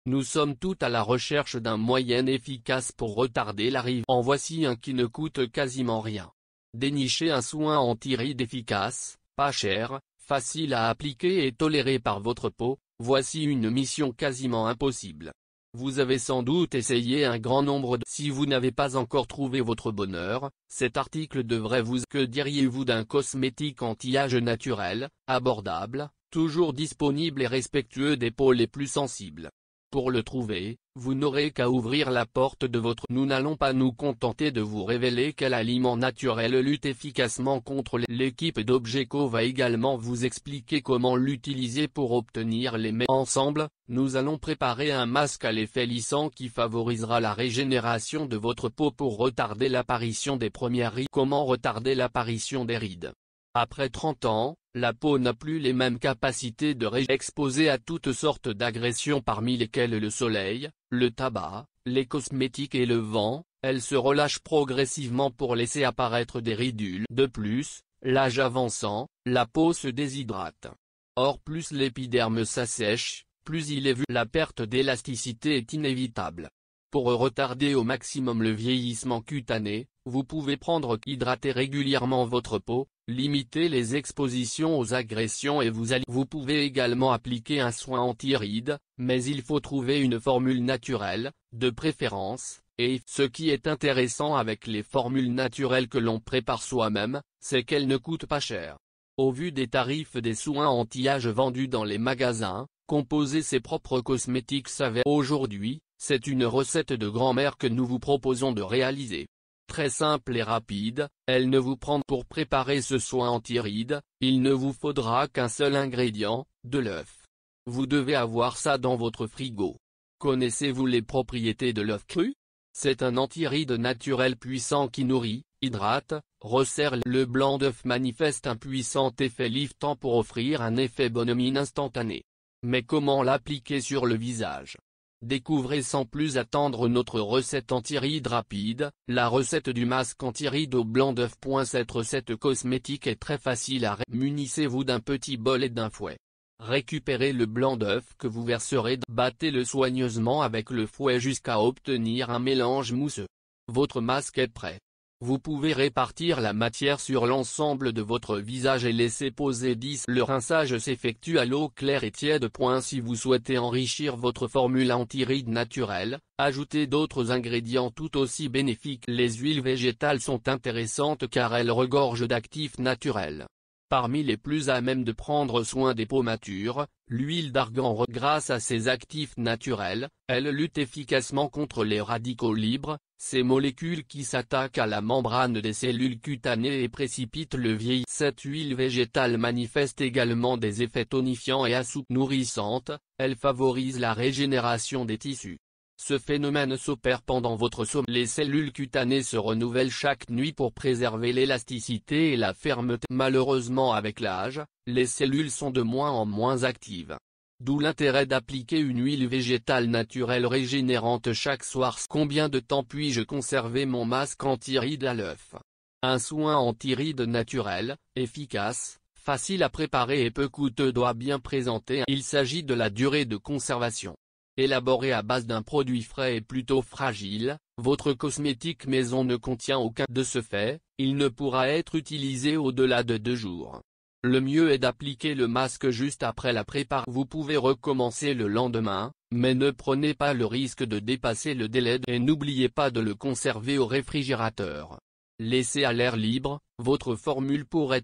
Nous sommes tous à la recherche d'un moyen efficace pour retarder l'arrivée. En voici un qui ne coûte quasiment rien. Dénichez un soin anti-rides efficace, pas cher, facile à appliquer et toléré par votre peau. Voici une mission quasiment impossible. Vous avez sans doute essayé un grand nombre de... Si vous n'avez pas encore trouvé votre bonheur, cet article devrait vous... Que diriez-vous d'un cosmétique anti-âge naturel, abordable, toujours disponible et respectueux des peaux les plus sensibles? Pour le trouver, vous n'aurez qu'à ouvrir la porte de votre... Nous n'allons pas nous contenter de vous révéler quel aliment naturel lutte efficacement contre les... L'équipe d'Objeco va également vous expliquer comment l'utiliser pour obtenir les meilleurs. Ensemble, nous allons préparer un masque à l'effet lissant qui favorisera la régénération de votre peau pour retarder l'apparition des premières rides. Comment retarder l'apparition des rides? Après 30 ans, la peau n'a plus les mêmes capacités de exposée à toutes sortes d'agressions parmi lesquelles le soleil, le tabac, les cosmétiques et le vent, elle se relâche progressivement pour laisser apparaître des ridules. De plus, l'âge avançant, la peau se déshydrate. Or plus l'épiderme s'assèche, plus il est vu. La perte d'élasticité est inévitable. Pour retarder au maximum le vieillissement cutané, vous pouvez hydrater régulièrement votre peau, limiter les expositions aux agressions et vous pouvez également appliquer un soin anti-rides, mais il faut trouver une formule naturelle, de préférence, et ce qui est intéressant avec les formules naturelles que l'on prépare soi-même, c'est qu'elles ne coûtent pas cher. Au vu des tarifs des soins anti-âge vendus dans les magasins, composer ses propres cosmétiques s'avère aujourd'hui, c'est une recette de grand-mère que nous vous proposons de réaliser. Très simple et rapide, elle ne vous prend pour préparer ce soin anti-rides, il ne vous faudra qu'un seul ingrédient, de l'œuf. Vous devez avoir ça dans votre frigo. Connaissez-vous les propriétés de l'œuf cru? C'est un anti-rides naturel puissant qui nourrit, hydrate, resserre. Le blanc d'œuf manifeste un puissant effet liftant pour offrir un effet bonhomie instantané. Mais comment l'appliquer sur le visage? Découvrez sans plus attendre notre recette anti-rides rapide. La recette du masque anti-rides au blanc d'œuf. Cette recette cosmétique est très facile à munissez-vous d'un petit bol et d'un fouet. Récupérez le blanc d'œuf que vous verserez, battez-le soigneusement avec le fouet jusqu'à obtenir un mélange mousseux. Votre masque est prêt. Vous pouvez répartir la matière sur l'ensemble de votre visage et laisser poser 10. Le rinçage s'effectue à l'eau claire et tiède. Si vous souhaitez enrichir votre formule anti-rides naturelle, ajoutez d'autres ingrédients tout aussi bénéfiques. Les huiles végétales sont intéressantes car elles regorgent d'actifs naturels. Parmi les plus à même de prendre soin des peaux matures, l'huile d'argan. Grâce à ses actifs naturels, elle lutte efficacement contre les radicaux libres, ces molécules qui s'attaquent à la membrane des cellules cutanées et précipitent le vieillissement. Cette huile végétale manifeste également des effets tonifiants et nourrissantes, elle favorise la régénération des tissus. Ce phénomène s'opère pendant votre sommeil. Les cellules cutanées se renouvellent chaque nuit pour préserver l'élasticité et la fermeté. Malheureusement avec l'âge, les cellules sont de moins en moins actives. D'où l'intérêt d'appliquer une huile végétale naturelle régénérante chaque soir. Combien de temps puis-je conserver mon masque anti-rides à l'œuf? Un soin anti-rides naturel, efficace, facile à préparer et peu coûteux doit bien présenter. Il s'agit de la durée de conservation. Élaboré à base d'un produit frais et plutôt fragile, votre cosmétique maison ne contient aucun. De ce fait, il ne pourra être utilisé au-delà de 2 jours. Le mieux est d'appliquer le masque juste après la préparation. Vous pouvez recommencer le lendemain, mais ne prenez pas le risque de dépasser le délai et n'oubliez pas de le conserver au réfrigérateur. Laissé à l'air libre, votre formule pourrait